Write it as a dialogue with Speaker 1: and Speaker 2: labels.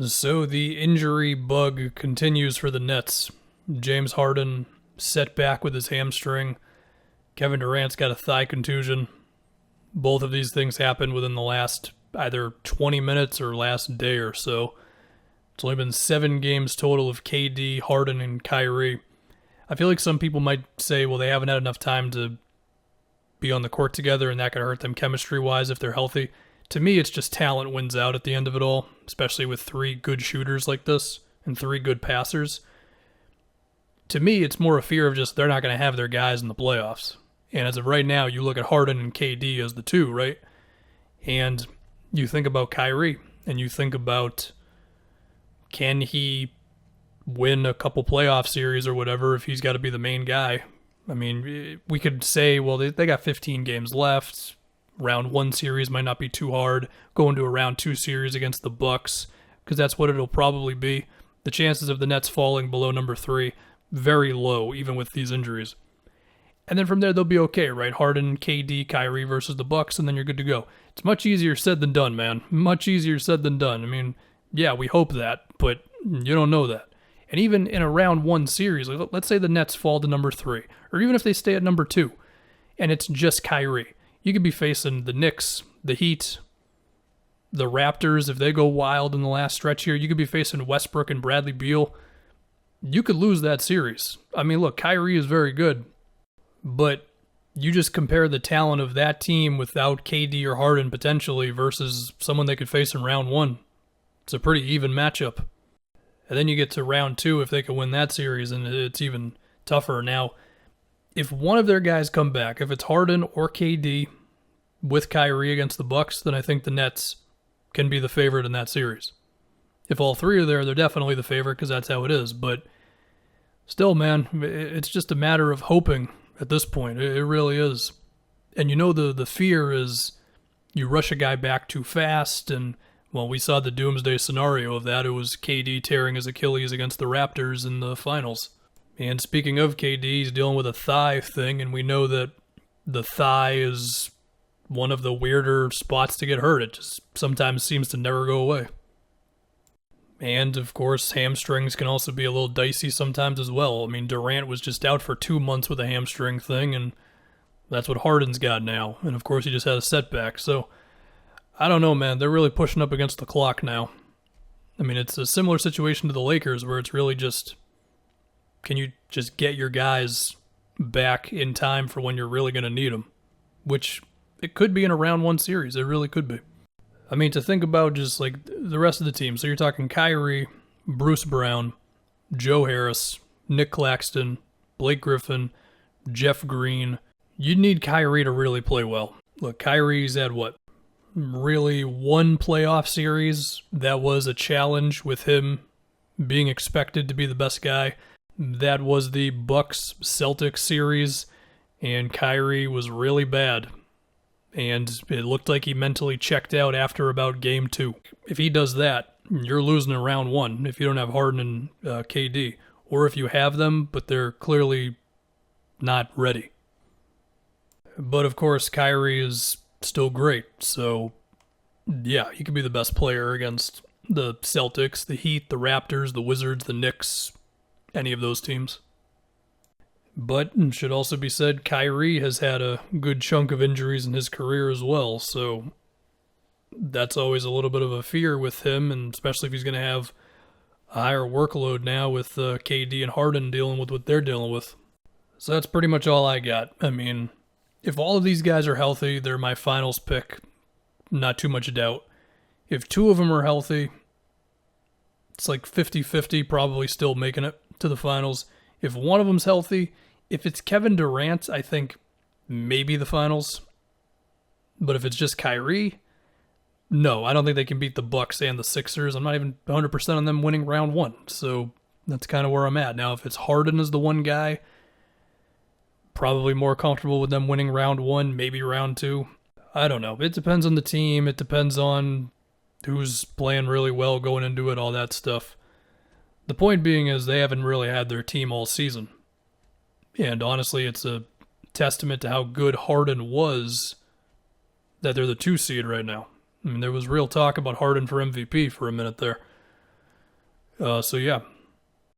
Speaker 1: So the injury bug continues for the Nets. James Harden set back with his hamstring. Kevin Durant's got a thigh contusion. Both of these things happened within the last either 20 minutes or last day or so. It's only been 7 games total of KD, Harden, and Kyrie. I feel like some people might say, well, they haven't had enough time to be on the court together and that could hurt them chemistry-wise if they're healthy. To me, it's just talent wins out at the end of it all, especially with 3 good shooters like this and 3 good passers. To me, it's more a fear of just they're not going to have their guys in the playoffs. And as of right now, you look at Harden and KD as the 2, right? And you think about Kyrie, and you think about, can he win a couple playoff series or whatever if he's got to be the main guy? I mean, we could say, well, they got 15 games left. Round 1 series might not be too hard. Go into a round 2 series against the Bucks, because that's what it'll probably be. The chances of the Nets falling below number 3, very low, even with these injuries. And then from there, they'll be okay, right? Harden, KD, Kyrie versus the Bucks, and then you're good to go. It's much easier said than done, man. Much easier said than done. I mean, yeah, we hope that, but you don't know that. And even in a round 1 series, like, let's say the Nets fall to number 3, or even if they stay at number 2, and it's just Kyrie, you could be facing the Knicks, the Heat, the Raptors. If they go wild in the last stretch here, you could be facing Westbrook and Bradley Beal. You could lose that series. I mean, look, Kyrie is very good, but you just compare the talent of that team without KD or Harden potentially versus someone they could face in round 1. It's a pretty even matchup. And then you get to round 2 if they can win that series, and it's even tougher. Now, if one of their guys come back, if it's Harden or KD with Kyrie against the Bucks, then I think the Nets can be the favorite in that series. If all 3 are there, they're definitely the favorite because that's how it is. But still, man, it's just a matter of hoping at this point. It really is. And you know the fear is you rush a guy back too fast, and, well, we saw the doomsday scenario of that. It was KD tearing his Achilles against the Raptors in the finals. And speaking of KD, he's dealing with a thigh thing, and we know that the thigh is one of the weirder spots to get hurt. It just sometimes seems to never go away. And, of course, hamstrings can also be a little dicey sometimes as well. I mean, Durant was just out for 2 months with a hamstring thing, and that's what Harden's got now. And, of course, he just had a setback. So, I don't know, man. They're really pushing up against the clock now. I mean, it's a similar situation to the Lakers where it's really just, can you just get your guys back in time for when you're really going to need them? Which it could be in a round 1 series. It really could be. I mean, to think about just like the rest of the team. So you're talking Kyrie, Bruce Brown, Joe Harris, Nick Claxton, Blake Griffin, Jeff Green. You'd need Kyrie to really play well. Look, Kyrie's had what? Really 1 playoff series that was a challenge with him being expected to be the best guy. That was the Bucks-Celtics series, and Kyrie was really bad. And it looked like he mentally checked out after about game 2. If he does that, you're losing in round 1 if you don't have Harden and KD. Or if you have them, but they're clearly not ready. But of course, Kyrie is still great. So, yeah, he could be the best player against the Celtics, the Heat, the Raptors, the Wizards, the Knicks, any of those teams. But it should also be said, Kyrie has had a good chunk of injuries in his career as well, so that's always a little bit of a fear with him, and especially if he's going to have a higher workload now with KD and Harden dealing with what they're dealing with. So that's pretty much all I got. I mean, if all of these guys are healthy, they're my finals pick, not too much doubt. If 2 of them are healthy, it's like 50-50, probably still making it to the finals. If one of them's healthy, if it's Kevin Durant, I think maybe the finals. But if it's just Kyrie, no, I don't think they can beat the Bucks and the Sixers. I'm not even 100% on them winning round 1. So that's kind of where I'm at. Now, if it's Harden as the one guy, probably more comfortable with them winning round 1, maybe round 2. I don't know. It depends on the team. It depends on who's playing really well going into it, all that stuff. The point being is they haven't really had their team all season. And honestly, it's a testament to how good Harden was that they're the 2 seed right now. I mean, there was real talk about Harden for MVP for a minute there. So yeah,